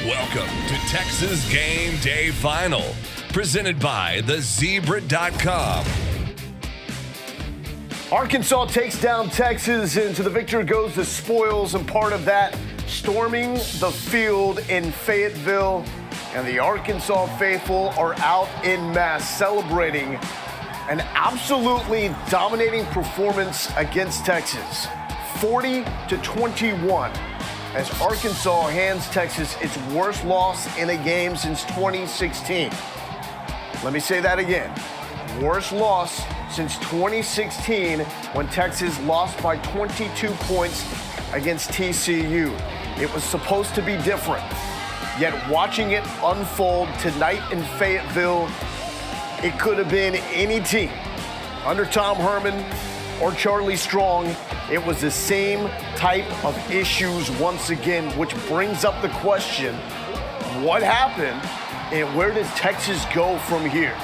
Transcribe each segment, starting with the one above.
Welcome to Texas Game Day Final, presented by thezebra.com. Arkansas takes down Texas, and to the victor goes the spoils, and part of that, storming the field in Fayetteville. And the Arkansas faithful are out in mass celebrating an absolutely dominating performance against Texas, 40-21. As Arkansas hands Texas its worst loss in a game since 2016. Let me say that again. Worst loss since 2016 when Texas lost by 22 points against TCU. It was supposed to be different. Yet watching it unfold tonight in Fayetteville, it could have been any team. Under Tom Herman or Charlie Strong, it was the same type of issues once again, which brings up the question, what happened and where does Texas go from here?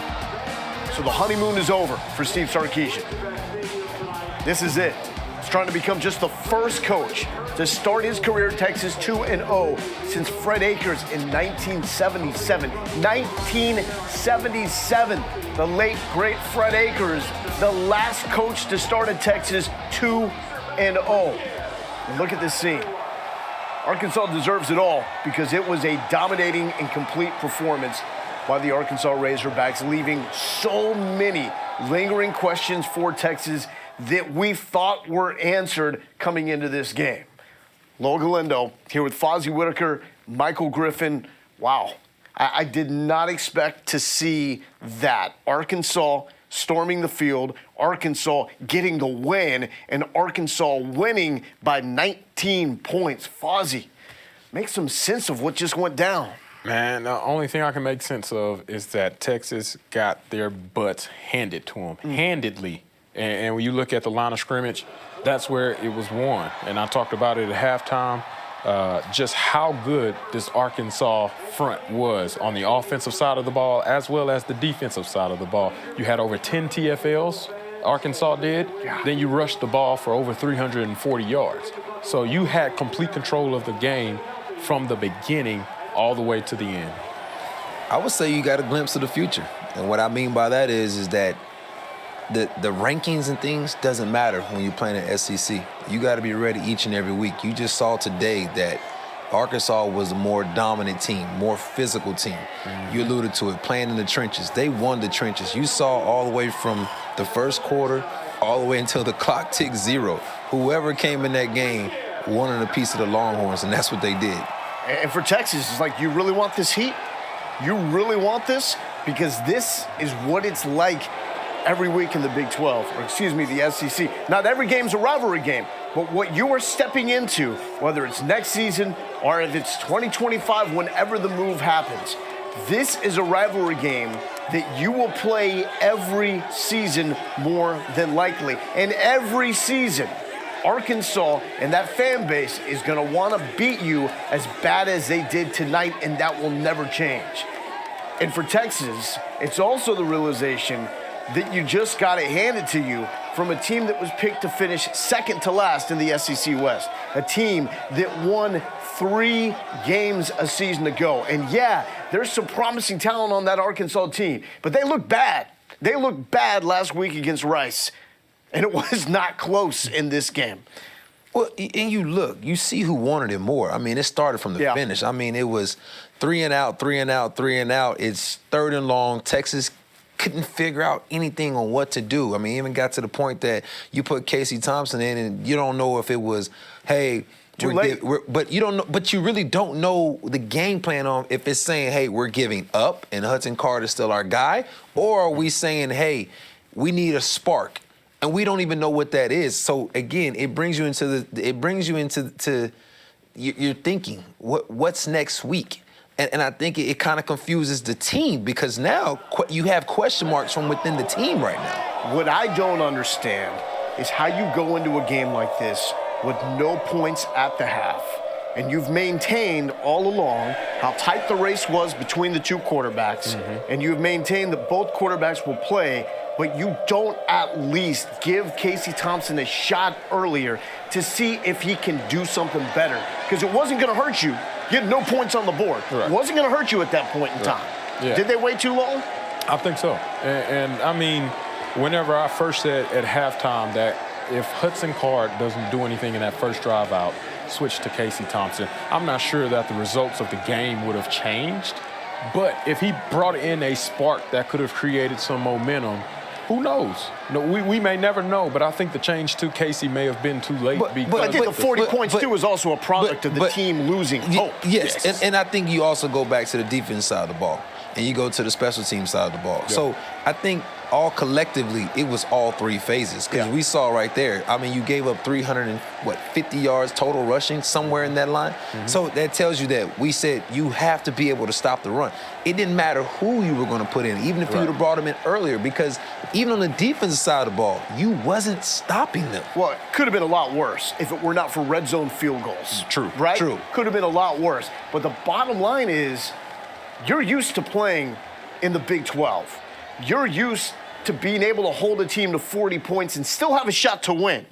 So the honeymoon is over for Steve Sarkisian. This is it. He's trying to become just the first coach to start his career at Texas 2-0 since Fred Akers in 1977. 1977, the late, great Fred Akers, the last coach to start at Texas 2-0. And look at this scene. Arkansas deserves it all because it was a dominating and complete performance by the Arkansas Razorbacks, leaving so many lingering questions for Texas that we thought were answered coming into this game. Lo Galindo here with Fozzie Whitaker, Michael Griffin. Wow, I did not expect to see that. Arkansas storming the field, Arkansas getting the win, and Arkansas winning by 19 points. Fozzie, make some sense of what just went down. Man, the only thing I can make sense of is that Texas got their butts handed to them, handedly. And when you look at the line of scrimmage, that's where it was won. And I talked about it at halftime, just how good this Arkansas front was on the offensive side of the ball as well as the defensive side of the ball. You had over 10 TFLs, Arkansas did. Yeah. Then you rushed the ball for over 340 yards. So you had complete control of the game from the beginning all the way to the end. I would say you got a glimpse of the future. And what I mean by that is that the rankings and things doesn't matter when you're playing at SEC. You got to be ready each and every week. You just saw today that Arkansas was a more dominant team, more physical team. You alluded to it, playing in the trenches. They won the trenches. You saw all the way from the first quarter all the way until the clock ticked zero. Whoever came in that game wanted a piece of the Longhorns, and that's what they did. And for Texas, it's like, you really want this heat? You really want this? Because this is what it's like every week in the Big 12, or excuse me, the SEC. Not every game's a rivalry game, but what you are stepping into, whether it's next season or if it's 2025, whenever the move happens, this is a rivalry game that you will play every season more than likely. And every season, Arkansas and that fan base is going to want to beat you as bad as they did tonight, and that will never change. And for Texas, it's also the realization that you just got it handed to you from a team that was picked to finish second to last in the SEC West, a team that won 3 games a season ago. And yeah, there's some promising talent on that Arkansas team, but they look bad. They looked bad last week against Rice, and it was not close in this game. Well, and you see who wanted it more. I mean, it started from the finish. I mean, it was 3 and out, 3 and out, 3 and out. It's 3rd and long. Texas couldn't figure out anything on what to do. I mean, even got to the point that you put Casey Thompson in, and you don't know if it was, hey, but you don't know, but you really don't know the game plan on if it's saying, hey, we're giving up and Hudson Card is still our guy, or are we saying, hey, we need a spark, and we don't even know what that is. So again, it brings you into your thinking. What's next week? And I think it kind of confuses the team because now you have question marks from within the team right now. What I don't understand is how you go into a game like this with no points at the half. And you've maintained all along how tight the race was between the two quarterbacks. And you've maintained that both quarterbacks will play, but you don't at least give Casey Thompson a shot earlier to see if he can do something better. Because it wasn't going to hurt you You had no points on the board. Right. It wasn't going to hurt you at that point in time. Yeah. Did they wait too long? I think so. And I mean, whenever I first said at halftime that if Hudson Card doesn't do anything in that first drive out, switch to Casey Thompson, I'm not sure that the results of the game would have changed. But if he brought in a spark that could have created some momentum, who knows? No, we may never know, but I think the change to Casey may have been too late. But I think the 40 points, too, was also a product of the team losing hope. Yes, and I think you also go back to the defense side of the ball, and you go to the special team side of the ball. Yeah. So I think all collectively, it was all three phases, because we saw right there, I mean, you gave up 350 yards total rushing, somewhere in that line. Mm-hmm. So that tells you that we said you have to be able to stop the run. It didn't matter who you were going to put in, even if you would have brought them in earlier, because even on the defensive side of the ball, you wasn't stopping them. Well, it could have been a lot worse if it were not for red zone field goals. True. Right? True. Could have been a lot worse. But the bottom line is, you're used to playing in the Big 12. You're used to being able to hold a team to 40 points and still have a shot to win.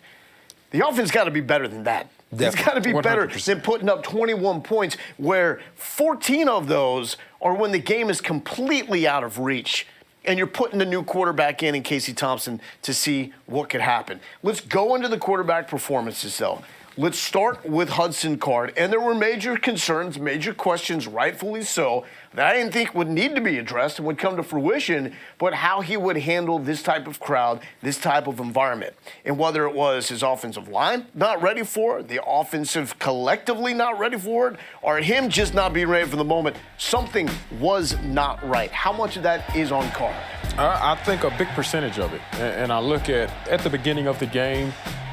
The offense got to be better than that. Definitely. It's got to be 100%. Better than putting up 21 points, where 14 of those are when the game is completely out of reach and you're putting the new quarterback in Casey Thompson to see what could happen. Let's go into the quarterback performances, though. Let's start with Hudson Card. And there were major concerns, major questions, rightfully so, that I didn't think would need to be addressed and would come to fruition, but how he would handle this type of crowd, this type of environment. And whether it was his offensive line not ready for it, the offensive collectively not ready for it, or him just not being ready for the moment, something was not right. How much of that is on Card? I think a big percentage of it. And I look at the beginning of the game,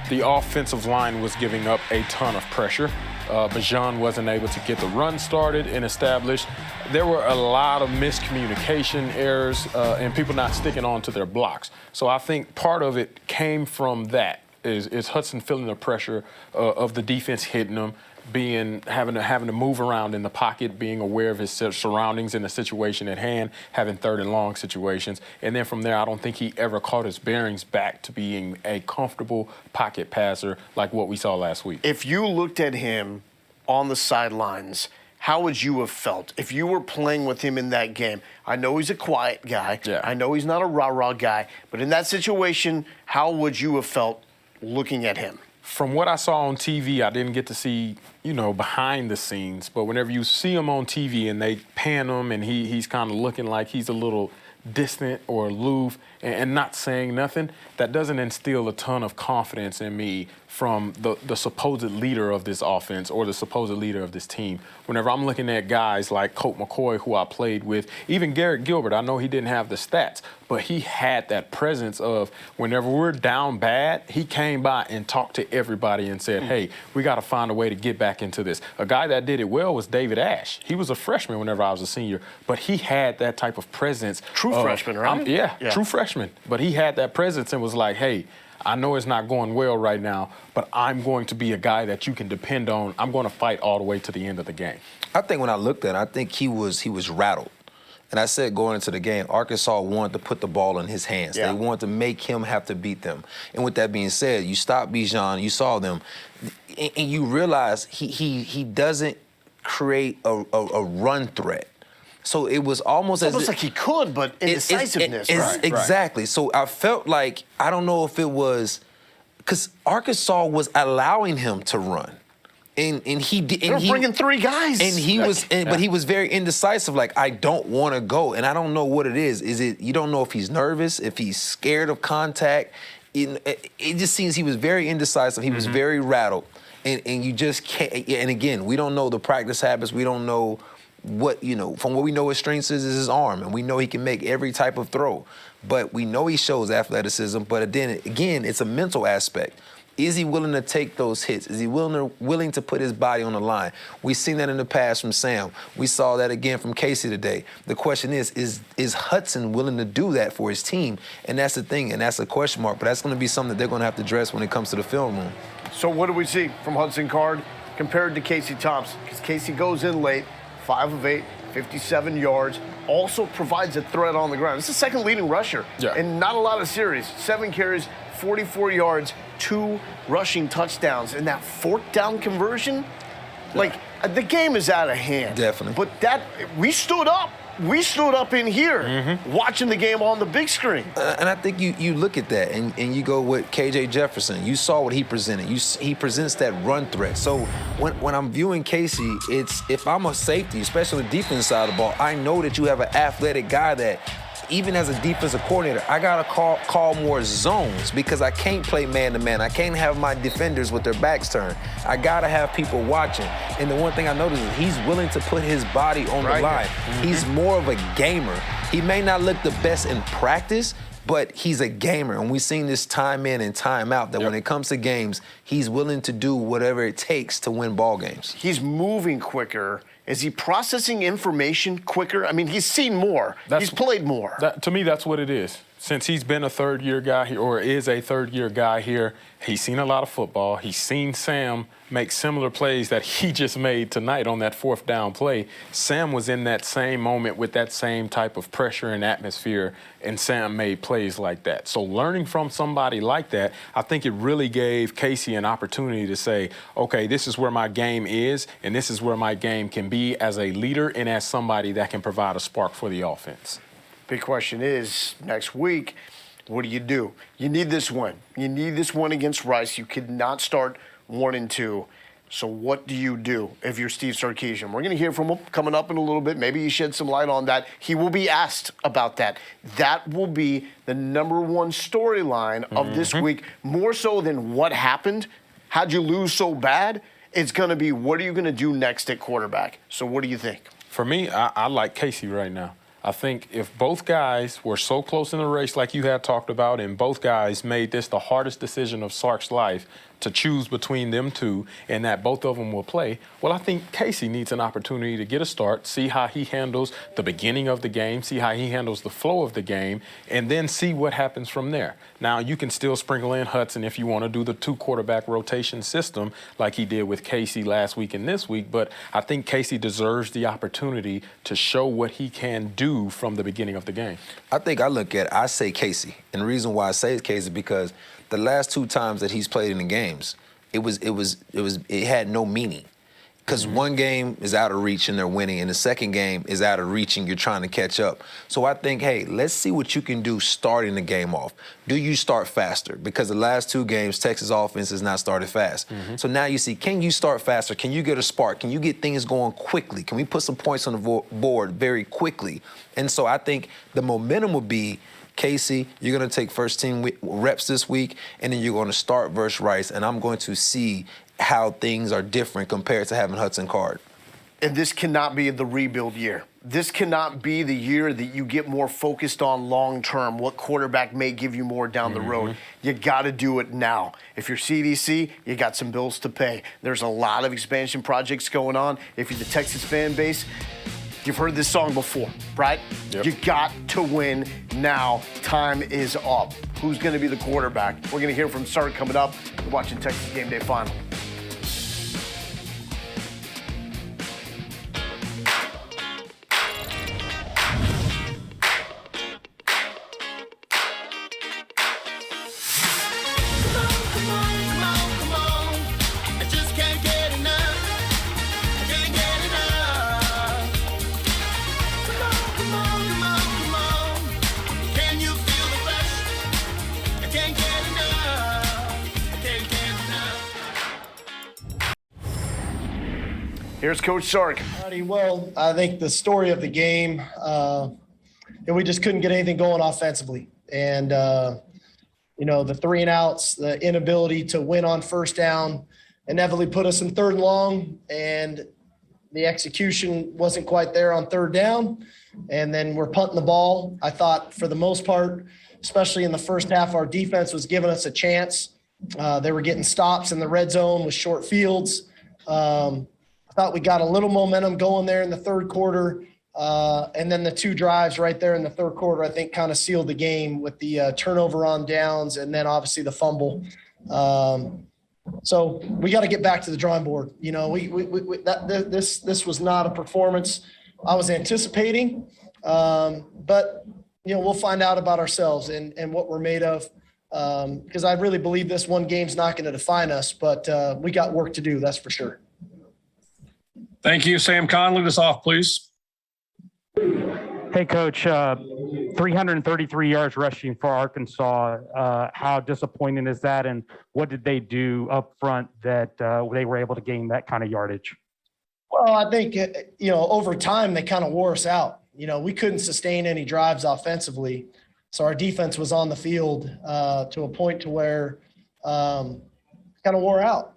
the offensive line was giving up a ton of pressure. Bajan wasn't able to get the run started and established. There were a lot of miscommunication errors and people not sticking on to their blocks. So I think part of it came from that, is Hudson feeling the pressure of the defense hitting him, having to move around in the pocket, being aware of his surroundings and the situation at hand, having third and long situations. And then from there, I don't think he ever caught his bearings back to being a comfortable pocket passer like what we saw last week. If you looked at him on the sidelines, how would you have felt if you were playing with him in that game? I know he's a quiet guy. Yeah. I know he's not a rah-rah guy. But in that situation, how would you have felt looking at him? From what I saw on TV, I didn't get to see, behind the scenes. But whenever you see him on TV and they pan him and he's kind of looking like he's a little distant or aloof and not saying nothing, that doesn't instill a ton of confidence in me from the supposed leader of this offense or the supposed leader of this team. Whenever I'm looking at guys like Colt McCoy, who I played with, even Garrett Gilbert, I know he didn't have the stats, but he had that presence of whenever we're down bad, he came by and talked to everybody and said, hey, we got to find a way to get back into this. A guy that did it well was David Ash. He was a freshman whenever I was a senior, but he had that type of presence. True freshman, right? Yeah, true freshman. But he had that presence and was like, hey, I know it's not going well right now, but I'm going to be a guy that you can depend on. I'm going to fight all the way to the end of the game. I think when I looked at it, I think he was rattled. And I said going into the game, Arkansas wanted to put the ball in his hands. Yeah. They wanted to make him have to beat them. And with that being said, you stopped Bijan, you saw them, and you realize he doesn't create a run threat. So it was almost as like he could, but indecisiveness. Exactly. So I felt like, I don't know if it was, because Arkansas was allowing him to run. And he did. They're bringing three guys. And he was, but he was very indecisive. Like, I don't want to go, and I don't know what it is. Is it you don't know if he's nervous, if he's scared of contact? It just seems he was very indecisive. He was very rattled, and you just can't. And again, we don't know the practice habits. We don't know what From what we know, his strengths is his arm, and we know he can make every type of throw. But we know he shows athleticism. But then again, it's a mental aspect. Is he willing to take those hits? Is he willing to put his body on the line? We've seen that in the past from Sam. We saw that again from Casey today. The question is Hudson willing to do that for his team? And that's the thing, and that's a question mark. But that's going to be something that they're going to have to address when it comes to the film room. So what do we see from Hudson Card compared to Casey Thompson? Because Casey goes in late, 5 of 8, 57 yards, also provides a threat on the ground. It's the second leading rusher, and not a lot of series. 7 carries, 44 yards, 2 rushing touchdowns. And that fourth down conversion, Like, the game is out of hand. Definitely. But we stood up. We stood up in here watching the game on the big screen. And I think you look at that and you go with KJ Jefferson. You saw what he presented. He presents that run threat. So when I'm viewing Casey, it's if I'm a safety, especially on the defense side of the ball, I know that you have an athletic guy that even as a defensive coordinator, I gotta call more zones because I can't play man-to-man. I can't have my defenders with their backs turned. I gotta have people watching. And the one thing I noticed is he's willing to put his body on the line. He's more of a gamer. He may not look the best in practice, but he's a gamer. And we've seen this time in and time out that when it comes to games, he's willing to do whatever it takes to win ball games. He's moving quicker. Is he processing information quicker? I mean, he's seen more. He's played more. To me, that's what it is. Since he's been a third-year guy here, or is a third-year guy here, he's seen a lot of football. He's seen Sam make similar plays that he just made tonight on that fourth down play. Sam was in that same moment with that same type of pressure and atmosphere, and Sam made plays like that. So learning from somebody like that, I think it really gave Casey an opportunity to say, okay, this is where my game is, and this is where my game can be as a leader and as somebody that can provide a spark for the offense. Big question is, next week, what do? You need this win. You need this win against Rice. You could not start 1-2. So what do you do if you're Steve Sarkisian? We're going to hear from him coming up in a little bit. Maybe you shed some light on that. He will be asked about that. That will be the number one storyline of this week, more so than what happened. How'd you lose so bad? It's going to be, what are you going to do next at quarterback? So what do you think? For me, I like Casey right now. I think if both guys were so close in the race like you had talked about, and both guys made this the hardest decision of Sark's life to choose between them two and that both of them will play, well, I think Casey needs an opportunity to get a start, see how he handles the beginning of the game, see how he handles the flow of the game, and then see what happens from there. Now, you can still sprinkle in Hudson if you want to do the two-quarterback rotation system like he did with Casey last week and this week, but I think Casey deserves the opportunity to show what he can do from the beginning of the game. I say Casey. And the reason why I say it's Casey is because the last two times that he's played in the games, it had no meaning. Because one game is out of reach and they're winning, and the second game is out of reach and you're trying to catch up. So I think, hey, let's see what you can do starting the game off. Do you start faster? Because the last two games, Texas offense has not started fast. So now you see, can you start faster? Can you get a spark? Can you get things going quickly? Can we put some points on the board very quickly? And so I think the momentum will be, Casey, you're going to take first team reps this week, and then you're going to start versus Rice, and I'm going to see how things are different compared to having Hudson Card. And this cannot be the rebuild year. This cannot be the year that you get more focused on long-term, what quarterback may give you more down the road. You got to do it now. If you're CDC, you got some bills to pay. There's a lot of expansion projects going on. If you're the Texas fan base, you've heard this song before, right? Yep. You got to win now. Time is up. Who's going to be the quarterback? We're going to hear from Sark coming up. You're watching Texas GameDay Final. Here's Coach Sark. Well, I think the story of the game, we just couldn't get anything going offensively. And, the 3-and-outs, the inability to win on first down inevitably put us in third and long, and the execution wasn't quite there on third down. And then we're punting the ball. I thought for the most part, especially in the first half, our defense was giving us a chance. They were getting stops in the red zone with short fields. I thought we got a little momentum going there in the third quarter. And then the two drives right there in the third quarter, I think kind of sealed the game with the turnover on downs and then obviously the fumble. So we got to get back to the drawing board. This was not a performance I was anticipating. But, we'll find out about ourselves and what we're made of. Because I really believe this one game's not going to define us, but we got work to do, that's for sure. Thank you. Sam Conley, lead us off, please. Hey, Coach. 333 yards rushing for Arkansas. How disappointing is that? And what did they do up front that they were able to gain that kind of yardage? Well, I think, over time, they kind of wore us out. We couldn't sustain any drives offensively. So our defense was on the field to a point to where kind of wore out.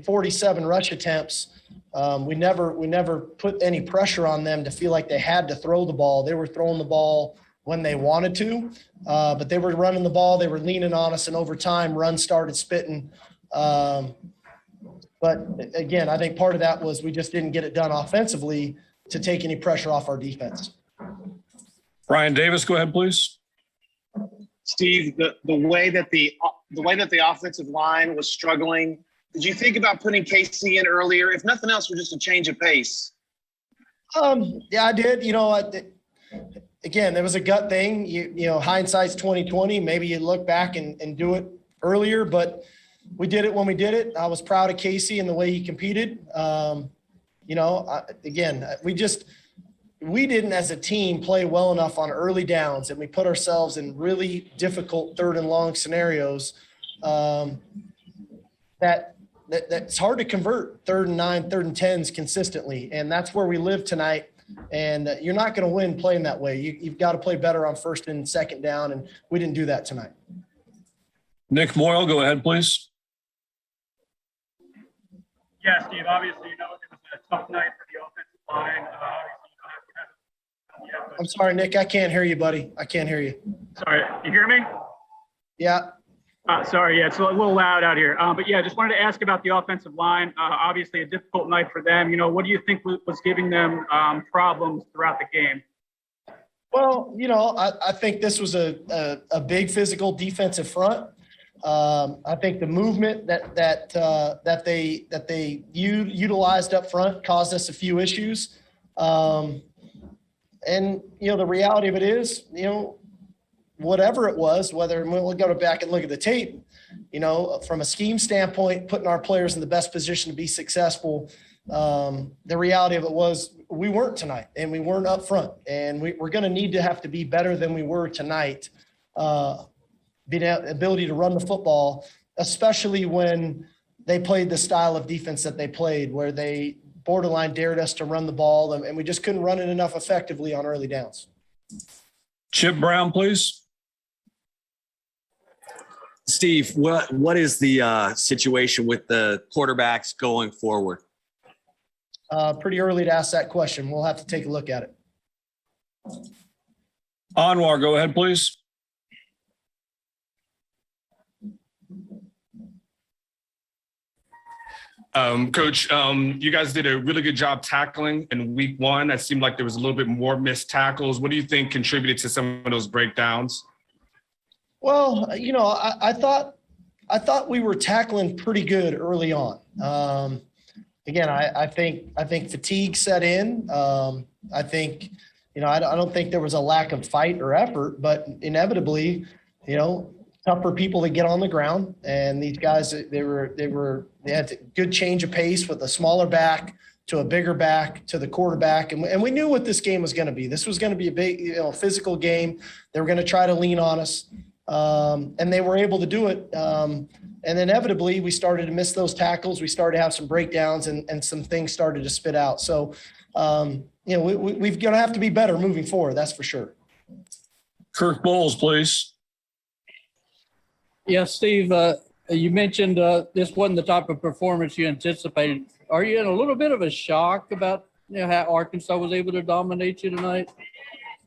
47 rush attempts. We never put any pressure on them to feel like they had to throw the ball. They were throwing the ball when they wanted to, but they were running the ball. They were leaning on us, and over time, runs started spitting. But again, I think part of that was we just didn't get it done offensively to take any pressure off our defense. Brian Davis, go ahead, please. Steve, the way that the offensive line was struggling, did you think about putting KC in earlier? If nothing else, for just a change of pace. Yeah, I did. Again, there was a gut thing. Hindsight's 20/20. Maybe you look back and do it earlier, but we did it when we did it. I was proud of Casey and the way he competed. We didn't as a team play well enough on early downs, and we put ourselves in really difficult 3rd and long scenarios that's hard to convert 3rd and 9, 3rd and 10s consistently. And that's where we live tonight. And you're not going to win playing that way. You've got to play better on 1st and 2nd down, and we didn't do that tonight. Nick Moyle, go ahead, please. Yeah, Steve, obviously, it was a tough night for the offensive line. I'm sorry, Nick. I can't hear you, buddy. I can't hear you. Sorry. You hear me? Yeah. Sorry. Yeah, it's a little loud out here. But yeah, just wanted to ask about the offensive line. Obviously, a difficult night for them. What do you think was giving them problems throughout the game? Well, I think this was a big physical defensive front. I think the movement that they utilized up front caused us a few issues. And the reality of it is, whatever it was, whether we'll go back and look at the tape, from a scheme standpoint, putting our players in the best position to be successful. The reality of it was we weren't tonight, and we weren't up front, and we're going to have to be better than we were tonight. Ability to run the football, especially when they played the style of defense that they played, where they borderline dared us to run the ball, and we just couldn't run it enough effectively on early downs. Chip Brown, please. Steve, what is the situation with the quarterbacks going forward? Pretty early to ask that question. We'll have to take a look at it. Anwar, go ahead, please. Coach, you guys did a really good job tackling in week 1. It seemed like there was a little bit more missed tackles. What do you think contributed to some of those breakdowns? Well, I thought we were tackling pretty good early on. Again, I think fatigue set in. I think, I don't think there was a lack of fight or effort, but inevitably, tougher people to get on the ground. And these guys, they had a good change of pace with a smaller back to a bigger back to the quarterback. And we knew what this game was going to be. This was going to be a big, physical game. They were going to try to lean on us. And they were able to do it. And inevitably we started to miss those tackles. We started to have some breakdowns and some things started to spit out. So, we're going to have to be better moving forward. That's for sure. Kirk Bowles, please. Yeah, Steve, you mentioned this wasn't the type of performance you anticipated. Are you in a little bit of a shock about how Arkansas was able to dominate you tonight?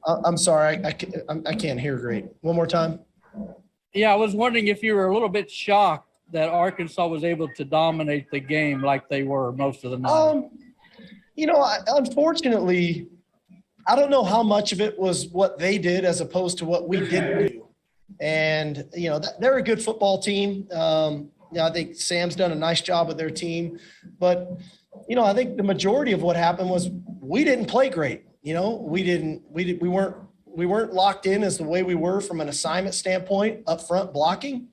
I'm sorry, I can't hear great. One more time. Yeah, I was wondering if you were a little bit shocked that Arkansas was able to dominate the game like they were most of the night. Unfortunately, I don't know how much of it was what they did as opposed to what we didn't do. And, they're a good football team. I think Sam's done a nice job with their team. But, I think the majority of what happened was we didn't play great. We weren't locked in as the way we were from an assignment standpoint up front blocking.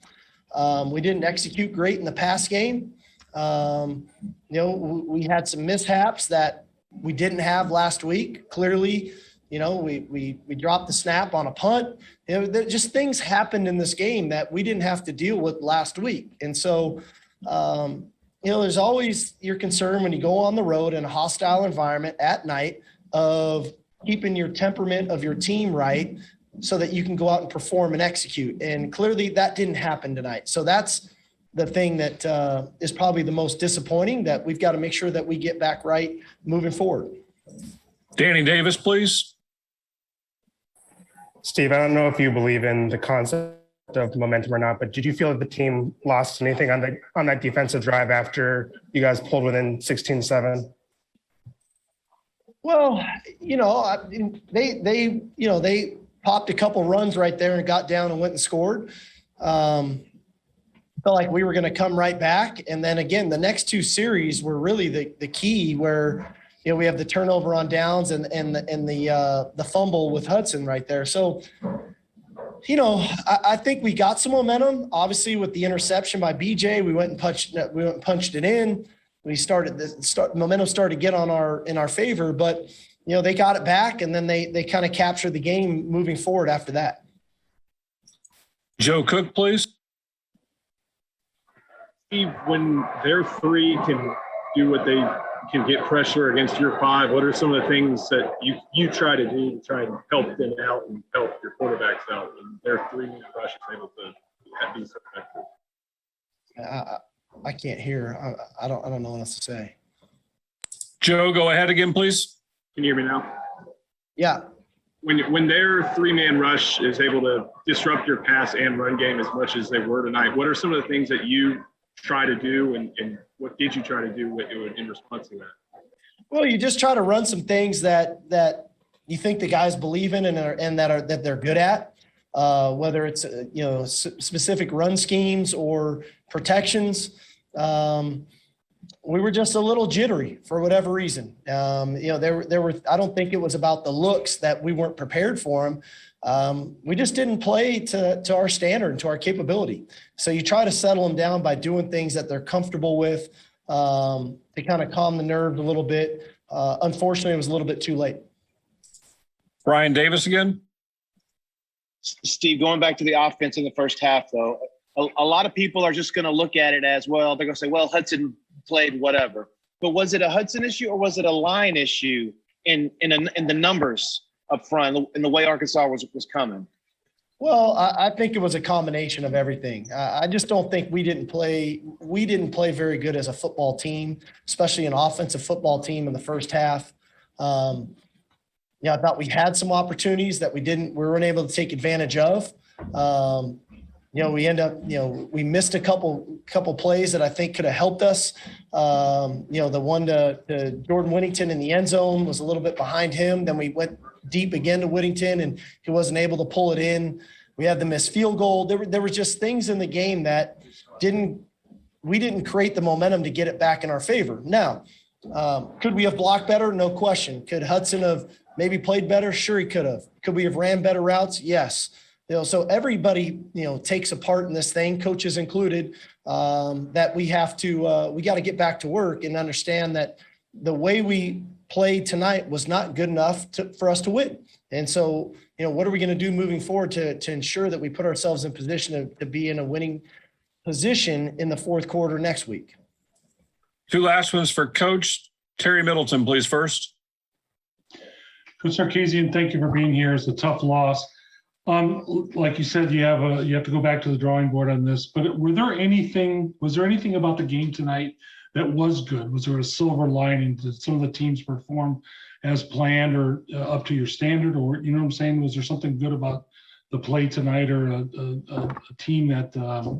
We didn't execute great in the pass game. We had some mishaps that we didn't have last week. Clearly, we dropped the snap on a punt. Just things happened in this game that we didn't have to deal with last week. And so, there's always your concern when you go on the road in a hostile environment at night of keeping your temperament of your team right so that you can go out and perform and execute. And clearly that didn't happen tonight. So that's the thing that is probably the most disappointing, that we've got to make sure that we get back right moving forward. Danny Davis, please. Steve, I don't know if you believe in the concept of momentum or not, but did you feel that the team lost anything on that defensive drive after you guys pulled within 16-7? Well, they popped a couple runs right there and got down and went and scored. Felt like we were going to come right back. And then again, the next two series were really the key, where, we have the turnover on downs and the fumble with Hudson right there. So, I think we got some momentum. Obviously, with the interception by BJ, we went and punched it in. Momentum started to get in our favor, but they got it back, and then they kind of captured the game moving forward after that. Joe Cook, please. Steve, when their three can do what they can, get pressure against your five, what are some of the things that you try to do to try and help them out and help your quarterbacks out when their 3-minute rush is able to be so effective? I can't hear. I don't know what else to say. Joe, go ahead again, please. Can you hear me now? Yeah. When their 3-man rush is able to disrupt your pass and run game as much as they were tonight, what are some of the things that you try to do, and what did you try to do in response to that? Well, you just try to run some things that you think the guys believe in and that they're good at, whether it's specific run schemes or protections. We were just a little jittery for whatever reason. There were. I don't think it was about the looks that we weren't prepared for them. We just didn't play to our standard and to our capability. So you try to settle them down by doing things that they're comfortable with to kind of calm the nerves a little bit. Unfortunately, it was a little bit too late. Brian Davis again. Steve, going back to the offense in the first half, though, a lot of people are just going to look at it as, well, they're going to say, well, Hudson played whatever. But was it a Hudson issue, or was it a line issue in the numbers up front and the way Arkansas was coming? Well, I think it was a combination of everything. I just don't think we didn't play very good as a football team, especially an offensive football team in the first half. I thought we had some opportunities that we weren't able to take advantage of. We missed a couple plays that I think could have helped us. The one to Jordan Whittington in the end zone was a little bit behind him. Then we went deep again to Whittington, and he wasn't able to pull it in. We had the missed field goal. There were just things in the game that we didn't create the momentum to get it back in our favor. Now, could we have blocked better? No question. Could Hudson have maybe played better? Sure, he could have. Could we have ran better routes? Yes. So everybody, takes a part in this thing, coaches included, that we got to get back to work and understand that the way we played tonight was not good enough for us to win. And so, what are we going to do moving forward to ensure that we put ourselves in position to be in a winning position in the fourth quarter next week? Two last ones for Coach. Terry Middleton, please, first. Coach Sarkisian, thank you for being here. It's a tough loss. Like you said, you have to go back to the drawing board on this. But was there anything about the game tonight that was good? Was there a silver lining? Did some of the teams perform as planned or up to your standard? Or, you know what I'm saying? Was there something good about the play tonight, or a team that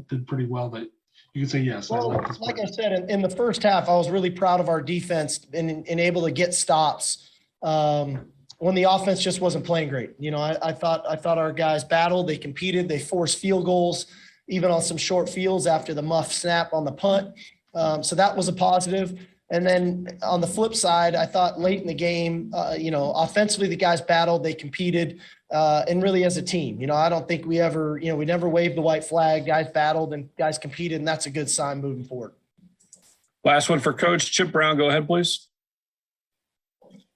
did pretty well that you could say, yes? Well, like I said, in the first half, I was really proud of our defense and able to get stops when the offense just wasn't playing great. I thought our guys battled, they competed, they forced field goals, even on some short fields after the muff snap on the punt. So that was a positive. And then on the flip side, I thought late in the game, offensively, the guys battled, they competed, and really as a team. I don't think we never waved the white flag. Guys battled and guys competed, and that's a good sign moving forward. Last one for Coach Chip Brown. Go ahead, please.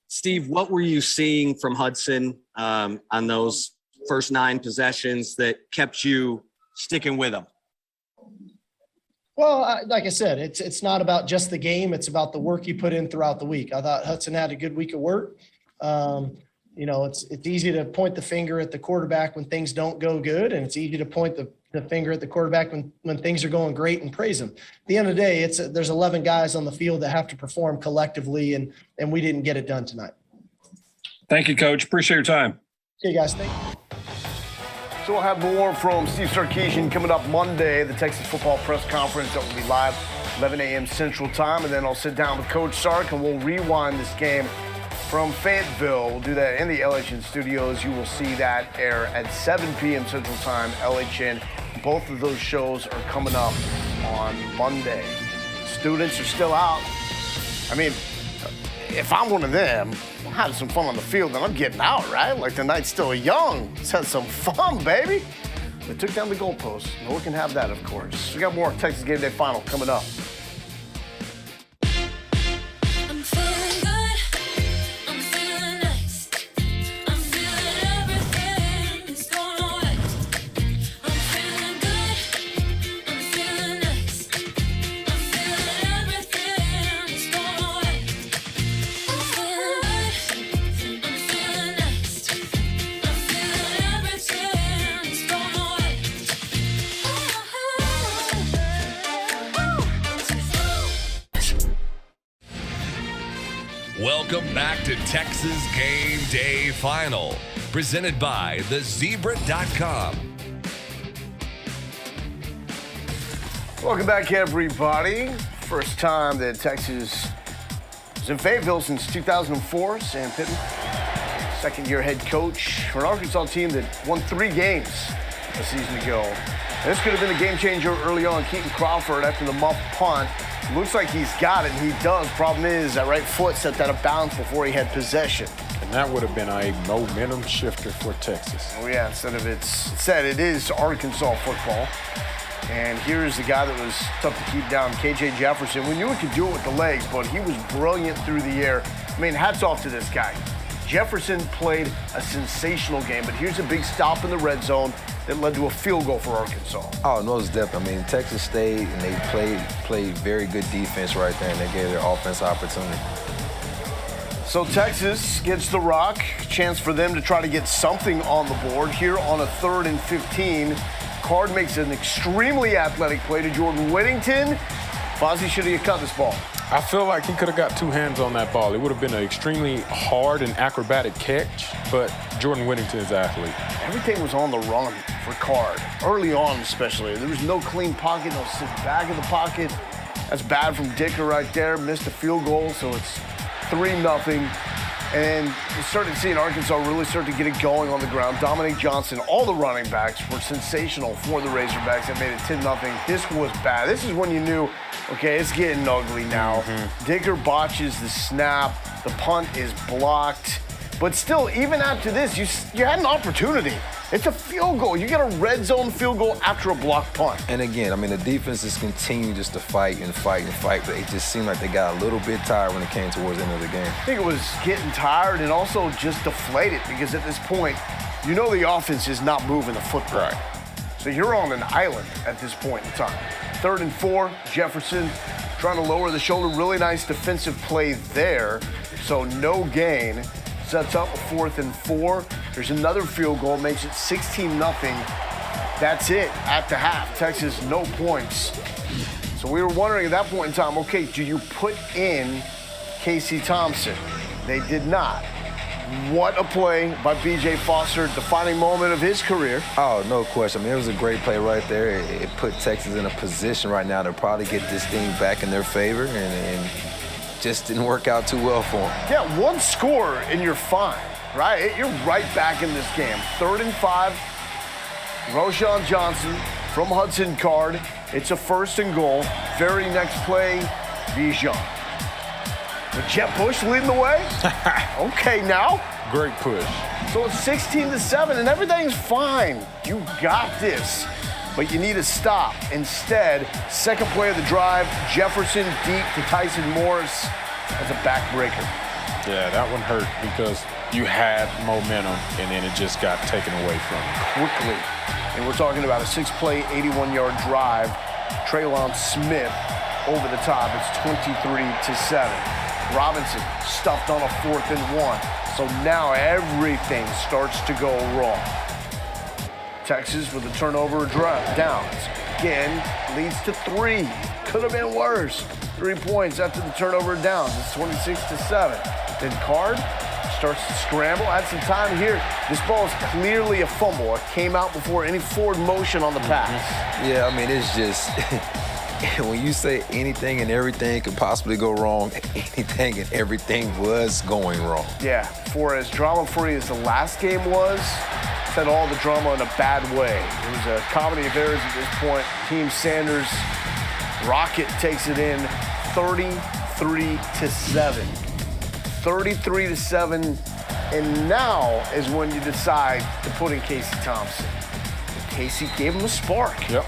Steve, what were you seeing from Hudson on those first 9 possessions that kept you sticking with them? Well, like I said, it's not about just the game. It's about the work you put in throughout the week. I thought Hudson had a good week of work. It's easy to point the finger at the quarterback when things don't go good, and it's easy to point the finger at the quarterback when things are going great and praise them. At the end of the day, there's 11 guys on the field that have to perform collectively, and we didn't get it done tonight. Thank you, Coach. Appreciate your time. Okay, guys. Thank you. So we'll have more from Steve Sarkisian coming up Monday, the Texas football press conference that will be live 11 a.m. Central Time, and then I'll sit down with Coach Sark and we'll rewind this game from Fayetteville. We'll do that in the LHN studios. You will see that air at 7 p.m. Central Time, LHN. Both of those shows are coming up on Monday. Students are still out. I mean, if I'm one of them, I'm having some fun on the field and I'm getting out, right? Like the night's still young. Let's have some fun, baby. They took down the goalpost. No one can have that, of course. We got more Texas Game Day Final coming up. Welcome back to Texas Game Day Final, presented by thezebra.com. Welcome back, everybody. First time that Texas was in Fayetteville since 2004. Sam Pittman, second-year head coach for an Arkansas team that won 3 games a season ago. And this could have been a game changer early on. Keaton Crawford, after the muff punt, looks like he's got it, and he does. Problem is, that right foot set that out of bounds before he had possession. And that would have been a momentum shifter for Texas. Oh, yeah, instead of it is Arkansas football. And here's the guy that was tough to keep down, KJ Jefferson. We knew he could do it with the legs, but he was brilliant through the air. I mean, hats off to this guy. Jefferson played a sensational game, but here's a big stop in the red zone that led to a field goal for Arkansas. Oh, no, it's definitely. I mean, Texas stayed and they played very good defense right there, and they gave their offense opportunity. So Texas gets the rock, chance for them to try to get something on the board here on a 3rd and 15. Card makes an extremely athletic play to Jordan Whittington. Fozzie, should he have cut this ball? I feel like he could have got 2 hands on that ball. It would have been an extremely hard and acrobatic catch, but Jordan Whittington is an athlete. Everything was on the run for Card, early on especially. There was no clean pocket, no sit back of the pocket. That's bad from Dicker right there. Missed a field goal, so it's 3-0. And you started seeing Arkansas really start to get it going on the ground. Dominic Johnson, all the running backs were sensational for the Razorbacks. That made it 10-0. This was bad. This is when you knew, okay, it's getting ugly now. Dicker botches the snap. The punt is blocked. But still, even after this, you had an opportunity. It's a field goal. You get a red zone field goal after a blocked punt. And again, I mean, the defense just continued just to fight and fight and fight, but it just seemed like they got a little bit tired when it came towards the end of the game. I think it was getting tired and also just deflated because at this point, you know the offense is not moving the football. Right. So you're on an island at this point in time. 3rd and 4, Jefferson trying to lower the shoulder. Really nice defensive play there. So no gain. Sets up a 4th and 4. There's another field goal, makes it 16-0. That's it at the half. Texas, no points. So we were wondering at that point in time, okay, do you put in Casey Thompson? They did not. What a play by B.J. Foster, defining moment of his career. Oh, no question. I mean, it was a great play right there. It put Texas in a position right now to probably get this thing back in their favor, and just didn't work out too well for them. Yeah, 1 score and you're fine, right? You're right back in this game. 3rd and 5, Roschon Johnson from Hudson Card. It's a 1st and goal. Very next play, Bijan. But Jet Bush leading the way? Okay, now. Great push. So it's 16-7 and everything's fine. You got this. but you need a stop. Instead, second play of the drive, Jefferson deep to Tyson Morris as a backbreaker. Yeah, that one hurt because you had momentum, and then it just got taken away from you. Quickly. And we're talking about a 6-play, 81-yard drive. Traylon Smith over the top. It's 23-7. Robinson stuffed on a 4th and 1. So now everything starts to go wrong. Texas with a turnover downs. Again, leads to 3. Could have been worse. 3 points after the turnover downs. It's 26-7. Then Card starts to scramble. Had some time here. This ball is clearly a fumble. It came out before any forward motion on the pass. Yeah, I mean, it's just when you say anything and everything could possibly go wrong, anything and everything was going wrong. Yeah, for as drama-free as the last game was, said all the drama in a bad way. It was a comedy of errors at this point. Team Sanders Rocket takes it in 33-7. 33-7, and now is when you decide to put in Casey Thompson. Casey gave him a spark. Yep,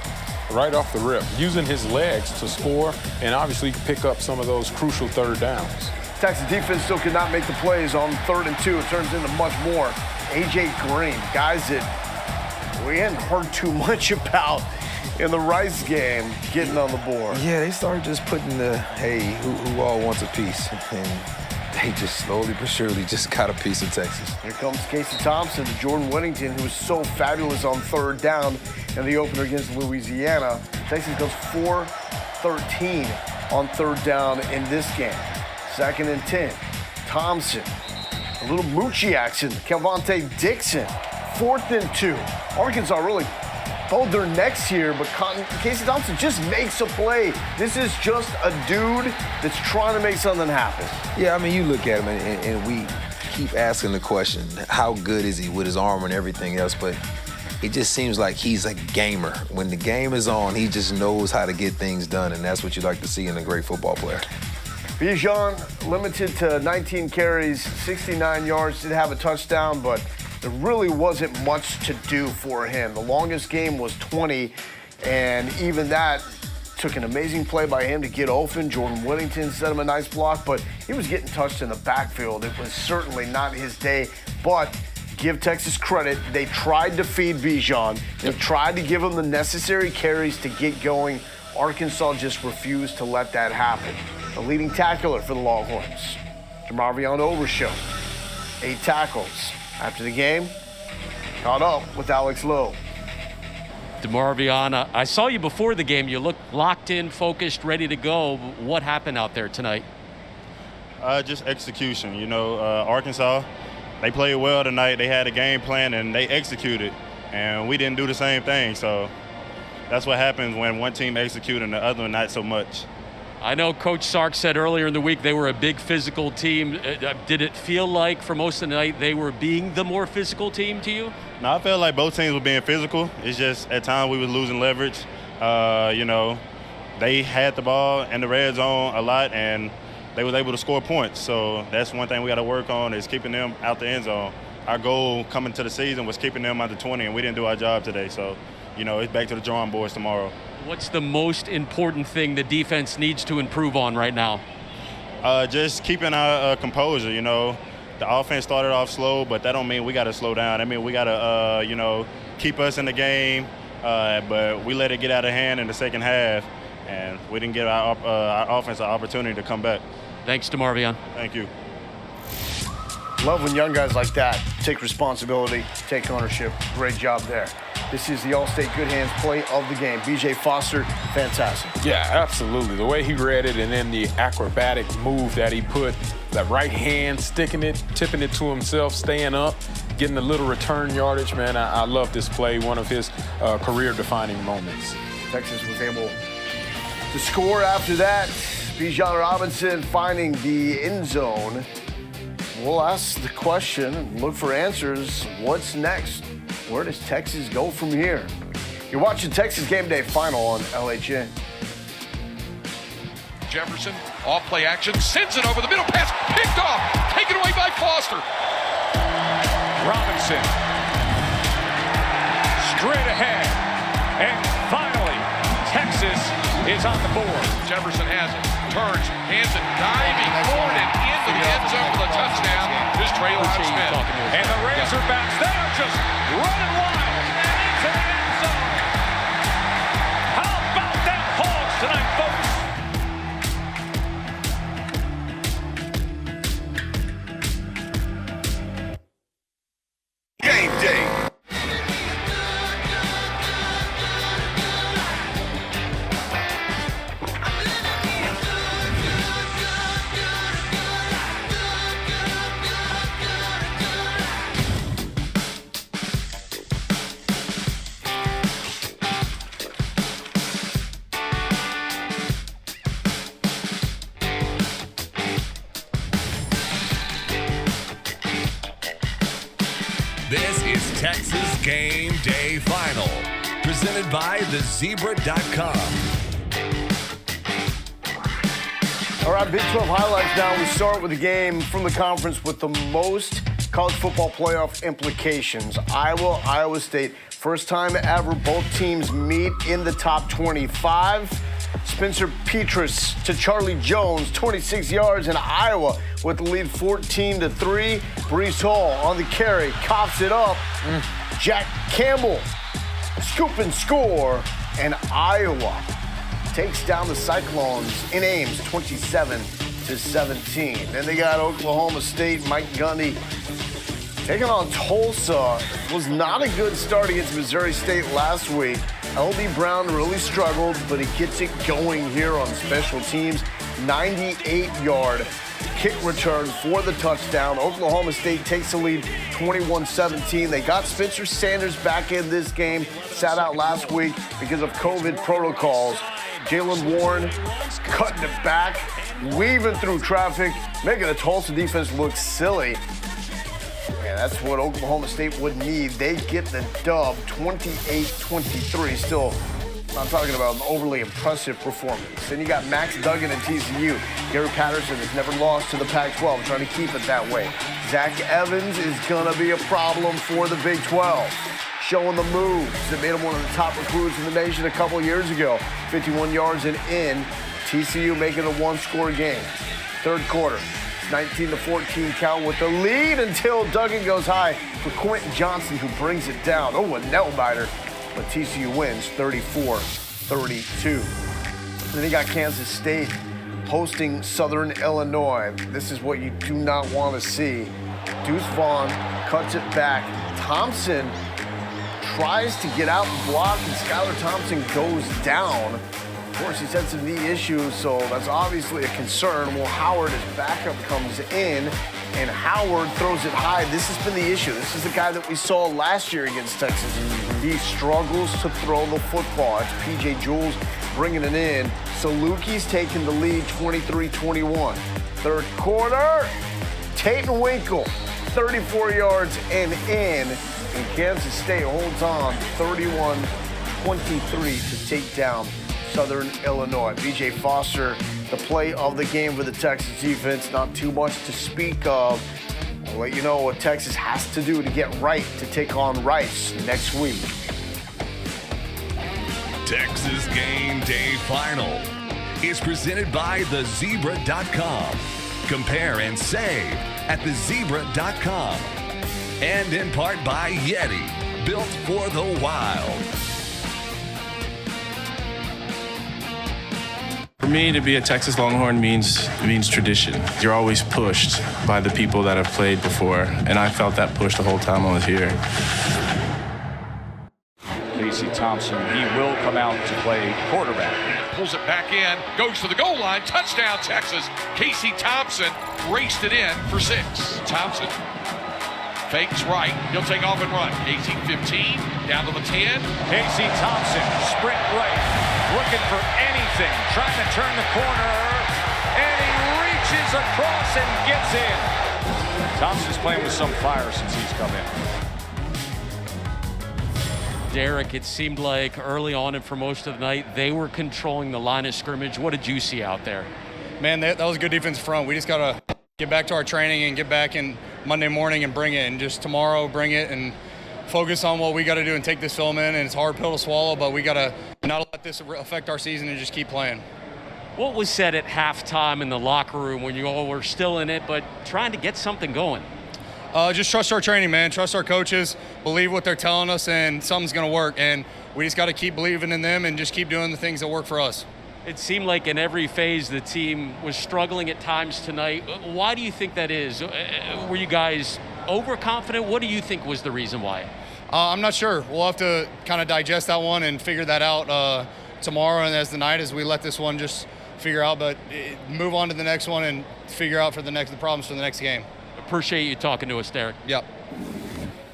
right off the rip, using his legs to score and obviously pick up some of those crucial third downs. Texas defense still could not make the plays on 3rd and 2. It turns into much more. A.J. Green, guys that we hadn't heard too much about in the Rice game, getting on the board. Yeah, they started just putting the, hey, who all wants a piece? And they just slowly but surely just got a piece of Texas. Here comes Casey Thompson to Jordan Whittington, who was so fabulous on 3rd down in the opener against Louisiana. Texas goes 4-13 on 3rd down in this game. 2nd and 10. Thompson. A little Moochie action. Kelvontae Dixon. 4th and 2. Arkansas really bowed their necks here, but Casey Thompson just makes a play. This is just a dude that's trying to make something happen. Yeah, I mean, you look at him, and we keep asking the question, how good is he with his arm and everything else, but it just seems like he's a gamer. When the game is on, he just knows how to get things done, and that's what you like to see in a great football player. Bijan limited to 19 carries, 69 yards, did have a touchdown, but there really wasn't much to do for him. The longest game was 20, and even that took an amazing play by him to get open. Jordan Whittington set him a nice block, but he was getting touched in the backfield. It was certainly not his day, but give Texas credit. They tried to feed Bijan. They tried to give him the necessary carries to get going. Arkansas just refused to let that happen. The leading tackler for the Longhorns, DeMarvion Overshow, 8 tackles. After the game, caught up with Alex Lowe. DeMarvion, I saw you before the game. You looked locked in, focused, ready to go. What happened out there tonight? Just execution. You know, Arkansas, they played well tonight. They had a game plan, and they executed. And we didn't do the same thing. So that's what happens when one team executes and the other one not so much. I know Coach Sark said earlier in the week they were a big physical team. Did it feel like for most of the night they were being the more physical team to you? No, I felt like both teams were being physical. It's just at times we were losing leverage. You know, they had the ball in the red zone a lot, and they was able to score points. So that's one thing we got to work on is keeping them out the end zone. Our goal coming to the season was keeping them under 20, and we didn't do our job today. So, you know, it's back to the drawing boards tomorrow. What's the most important thing the defense needs to improve on right now? Just keeping our composure. You know, the offense started off slow, but that don't mean we got to slow down. I mean, we got to, you know, keep us in the game, but we let it get out of hand in the second half, and we didn't give our offense an opportunity to come back. Thanks, DeMarvion. Thank you. Love when young guys like that take responsibility, take ownership. Great job there. This is the All-State Good Hands play of the game. B.J. Foster, fantastic. Yeah, absolutely. The way he read it and then the acrobatic move that he put, that right hand, sticking it, tipping it to himself, staying up, getting a little return yardage, man. I love this play, one of his career-defining moments. Texas was able to score after that. Bijan Robinson finding the end zone. We'll ask the question and look for answers. What's next? Where does Texas go from here? You're watching Texas Game Day Final on LHN. Jefferson, off play action, sends it over the middle, pass picked off, taken away by Foster. Robinson, straight ahead, and is on the board. Jefferson has it, turns, hands it, diving forward and into the end zone for the touchdown. Is Traylon Smith. And the Razorbacks, they are just running wild and into the end zone. How about them Hogs tonight, folks? Game Day. This is Texas Game Day Final, presented by thezebra.com. All right, Big 12 highlights now. We start with the game from the conference with the most college football playoff implications. Iowa, Iowa State. First time ever both teams meet in the top 25. Spencer Petras to Charlie Jones, 26 yards in Iowa with the lead 14-3. Breece Hall on the carry, coughs it up. Jack Campbell, scoop and score, and Iowa takes down the Cyclones in Ames, 27-17. Then they got Oklahoma State, Mike Gundy taking on Tulsa. Was not a good start against Missouri State last week. L.D. Brown really struggled, but he gets it going here on special teams. 98-yard kick return for the touchdown. Oklahoma State takes the lead 21-17. They got Spencer Sanders back in this game. Sat out last week because of COVID protocols. Jalen Warren cutting it back, weaving through traffic, making the Tulsa defense look silly. And that's what Oklahoma State would need. They get the dub, 28-23. Still, I'm talking about an overly impressive performance. Then you got Max Duggan and TCU. Gary Patterson has never lost to the Pac-12, trying to keep it that way. Zach Evans is going to be a problem for the Big 12. Showing the moves that made him one of the top recruits in the nation a couple years ago. 51 yards and in. TCU making a one-score game. Third quarter. 19-14 count with the lead until Duggan goes high for Quentin Johnson, who brings it down. Oh, a nail-biter. But TCU wins 34-32. Then you got Kansas State hosting Southern Illinois. This is what you do not want to see. Deuce Vaughn cuts it back. Thompson tries to get out and block, and Skylar Thompson goes down. Of course, he's had some knee issues, so that's obviously a concern. Well, Howard, his backup, comes in, and Howard throws it high. This has been the issue. This is the guy that we saw last year against Texas. He struggles to throw the football. It's P.J. Jules bringing it in. Salukie's taking the lead, 23-21. Third quarter, Tate Winkle, 34 yards and in. And Kansas State holds on 31-23 to take down Southern Illinois. B.J. Foster, the play of the game for the Texas defense. Not too much to speak of. I'll let you know what Texas has to do to get right to take on Rice next week. Texas Game Day Final is presented by thezebra.com. Compare and save at thezebra.com. And in part by Yeti, built for the wild. For me, to be a Texas Longhorn means tradition. You're always pushed by the people that have played before, and I felt that push the whole time I was here. Casey Thompson, he will come out to play quarterback. Pulls it back in, goes to the goal line, touchdown Texas. Casey Thompson raced it in for 6. Thompson fakes right, he'll take off and run. Casey 15, down to the 10. Casey Thompson, sprint right, looking for anything, trying to turn the corner, and he reaches across and gets in. Thompson's playing with some fire since he's come in. Derek, it seemed like early on and for most of the night, they were controlling the line of scrimmage. What did you see out there? Man, that was a good defense front. We just got to get back to our training and get back in Monday morning and bring it. And just tomorrow, bring it and focus on what we got to do and take this film in. And it's a hard pill to swallow, but we got to not let this affect our season and just keep playing. What was said at halftime in the locker room when you all were still in it, but trying to get something going? Just trust our training, man. Trust our coaches. Believe what they're telling us, and something's going to work. And we just got to keep believing in them and just keep doing the things that work for us. It seemed like in every phase the team was struggling at times tonight. Why do you think that is? Were you guys overconfident? What do you think was the reason why? I'm not sure. We'll have to kind of digest that one and figure that out tomorrow and as the night as we let this one just figure out. But move on to the next one and figure out the problems for the next game. Appreciate you talking to us, Derek. Yep.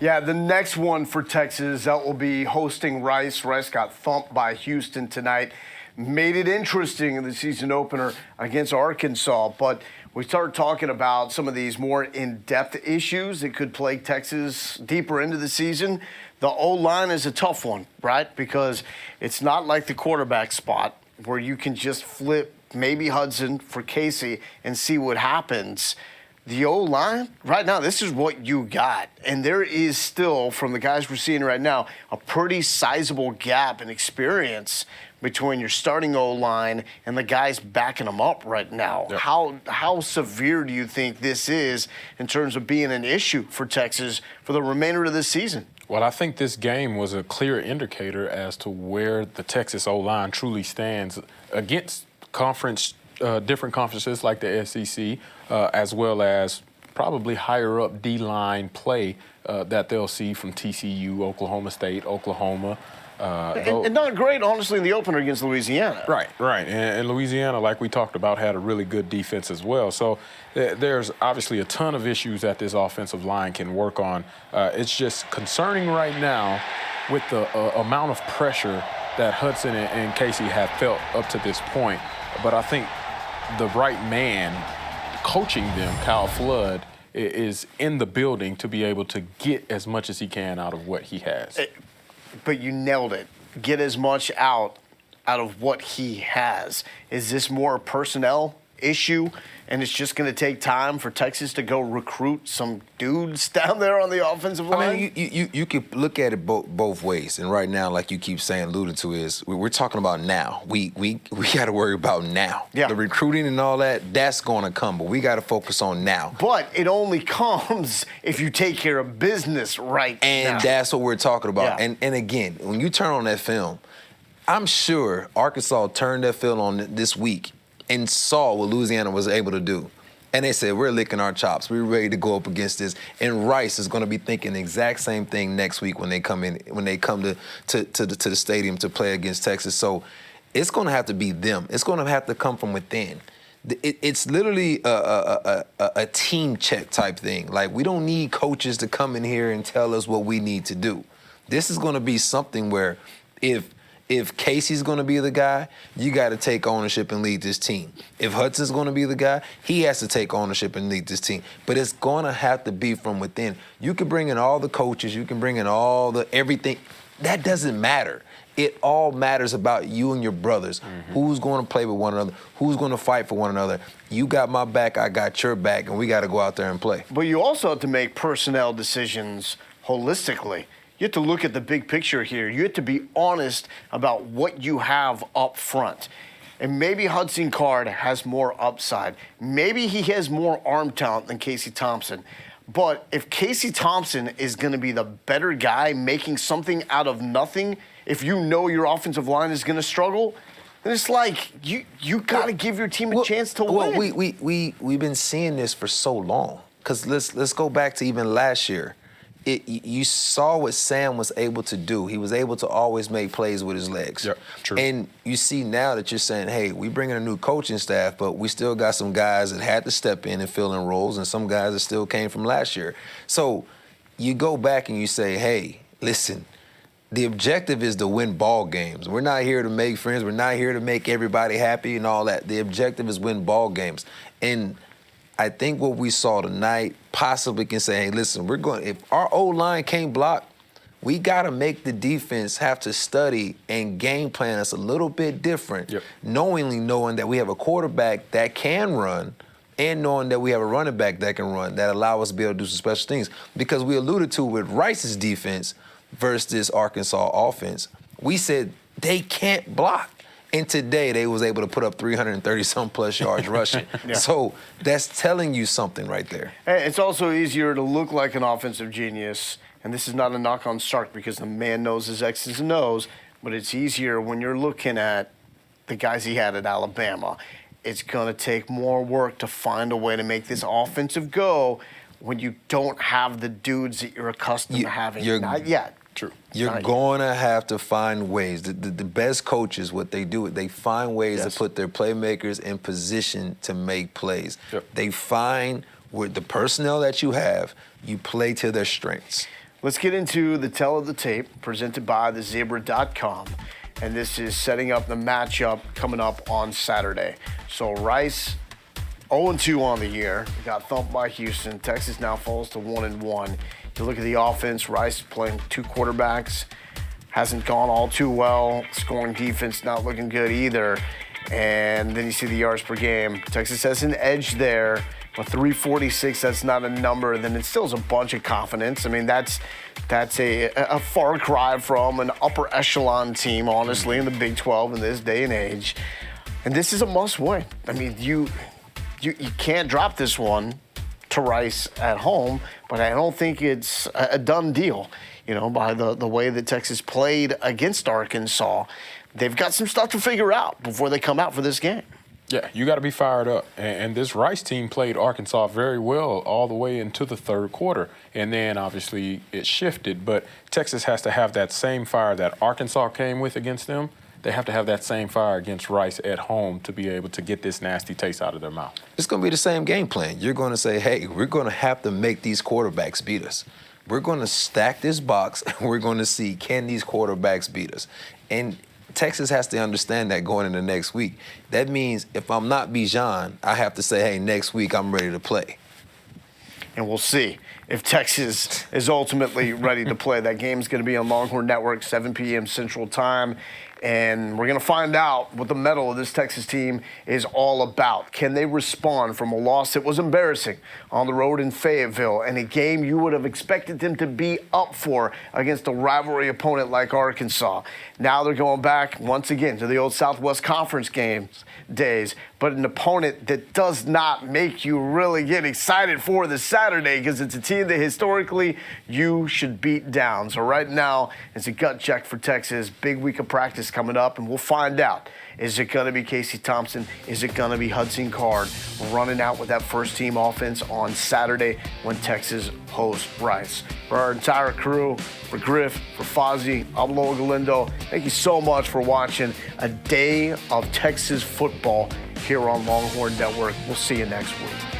Yeah, the next one for Texas, that will be hosting Rice. Rice got thumped by Houston tonight. Made it interesting in the season opener against Arkansas, but we started talking about some of these more in-depth issues that could plague Texas deeper into the season. The O-line is a tough one, right? Because it's not like the quarterback spot where you can just flip maybe Hudson for Casey and see what happens. The O-line, right now, this is what you got. And there is still, from the guys we're seeing right now, a pretty sizable gap in experience between your starting O-line and the guys backing them up right now. Yep. How severe do you think this is in terms of being an issue for Texas for the remainder of this season? Well, I think this game was a clear indicator as to where the Texas O-line truly stands against different conferences like the SEC, as well as probably higher up D-line play that they'll see from TCU, Oklahoma State, Oklahoma. And not great, honestly, in the opener against Louisiana. Right. And Louisiana, like we talked about, had a really good defense as well. So there's obviously a ton of issues that this offensive line can work on. It's just concerning right now with the amount of pressure that Hudson and Casey have felt up to this point. But I think the right man coaching them, Kyle Flood, is in the building to be able to get as much as he can out of what he has. But you nailed it. Get as much out of what he has. Is this more a personnel issue, and it's just going to take time for Texas to go recruit some dudes down there on the offensive line? I mean, you could look at it both ways. And right now, like you keep saying, alluded to, is we're talking about now. We got to worry about now. Yeah. The recruiting and all that, that's going to come, but we got to focus on now. But it only comes if you take care of business right now. And that's what we're talking about. Yeah. And again, when you turn on that film, I'm sure Arkansas turned that film on this week and saw what Louisiana was able to do. And they said, we're licking our chops. We're ready to go up against this. And Rice is going to be thinking the exact same thing next week when they come to the stadium to play against Texas. So it's going to have to be them. It's going to have to come from within. It's literally a team check type thing. Like, we don't need coaches to come in here and tell us what we need to do. This is going to be something where if Casey's going to be the guy, you got to take ownership and lead this team. If Hudson's going to be the guy, he has to take ownership and lead this team. But it's going to have to be from within. You can bring in all the coaches. You can bring in all the everything. That doesn't matter. It all matters about you and your brothers. Mm-hmm. Who's going to play with one another? Who's going to fight for one another? You got my back, I got your back, and we got to go out there and play. But you also have to make personnel decisions holistically. You have to look at the big picture here. You have to be honest about what you have up front. And maybe Hudson Card has more upside. Maybe he has more arm talent than Casey Thompson. But if Casey Thompson is going to be the better guy making something out of nothing, if you know your offensive line is going to struggle, then it's like you got to give your team a chance to win. Well, we've been seeing this for so long. Because let's go back to even last year. You saw what Sam was able to do. He was able to always make plays with his legs. Yep, true. And you see now that you're saying, hey, we bring in a new coaching staff, but we still got some guys that had to step in and fill in roles, and some guys that still came from last year. So you go back and you say, hey, listen, the objective is to win ball games. We're not here to make friends. We're not here to make everybody happy and all that. The objective is win ball games. And I think what we saw tonight possibly can say, hey, listen, if our O-line can't block, we got to make the defense have to study and game plan us a little bit different, knowing that we have a quarterback that can run and knowing that we have a running back that can run, that allow us to be able to do some special things. Because we alluded to with Rice's defense versus this Arkansas offense, we said They can't block. And today they was able to put up 330-some plus yards rushing. Yeah. So that's telling you something right there. Hey, it's also easier to look like an offensive genius, and this is not a knock on Sark because the man knows his X's and O's, but it's easier when you're looking at the guys he had at Alabama. It's going to take more work to find a way to make this offensive go when you don't have the dudes that you're accustomed to having. Not yet. True. You're going to have to find ways. The best coaches, what they do, they find ways to put their playmakers in position to make plays. Yep. They find with the personnel that you have, you play to their strengths. Let's get into the tell of the tape presented by thezebra.com. And this is setting up the matchup coming up on Saturday. So Rice, 0-2 on the year, got thumped by Houston. Texas now falls to 1-1. You look at the offense, Rice playing 2 quarterbacks, hasn't gone all too well. Scoring defense not looking good either. And then you see the yards per game. Texas has an edge there. With 346, that's not a number. Then it still is a bunch of confidence. I mean, that's a far cry from an upper echelon team, honestly, in the Big 12 in this day and age. And this is a must win. I mean, you can't drop this one to Rice at home, but I don't think it's a done deal, by the way that Texas played against Arkansas. They've got some stuff to figure out before they come out for this game. Yeah, you got to be fired up. And this Rice team played Arkansas very well all the way into the third quarter. And then, obviously, it shifted. But Texas has to have that same fire that Arkansas came with against them. They have to have that same fire against Rice at home to be able to get this nasty taste out of their mouth. It's going to be the same game plan. You're going to say, hey, we're going to have to make these quarterbacks beat us. We're going to stack this box, and we're going to see, can these quarterbacks beat us? And Texas has to understand that going into next week. That means if I'm not Bijan, I have to say, hey, next week I'm ready to play. And we'll see if Texas is ultimately ready to play. That game's going to be on Longhorn Network, 7 p.m. Central Time. And we're going to find out what the mettle of this Texas team is all about. Can they respond from a loss that was embarrassing on the road in Fayetteville and a game you would have expected them to be up for against a rivalry opponent like Arkansas? Now they're going back once again to the old Southwest Conference days, but an opponent that does not make you really get excited for this Saturday because it's a team that historically you should beat down. So right now, it's a gut check for Texas. Big week of practice coming up, and we'll find out. Is it going to be Casey Thompson? Is it going to be Hudson Card running out with that first-team offense on Saturday when Texas hosts Rice? For our entire crew, for Griff, for Fozzie, I'm Loa Galindo. Thank you so much for watching a day of Texas football here on Longhorn Network. We'll see you next week.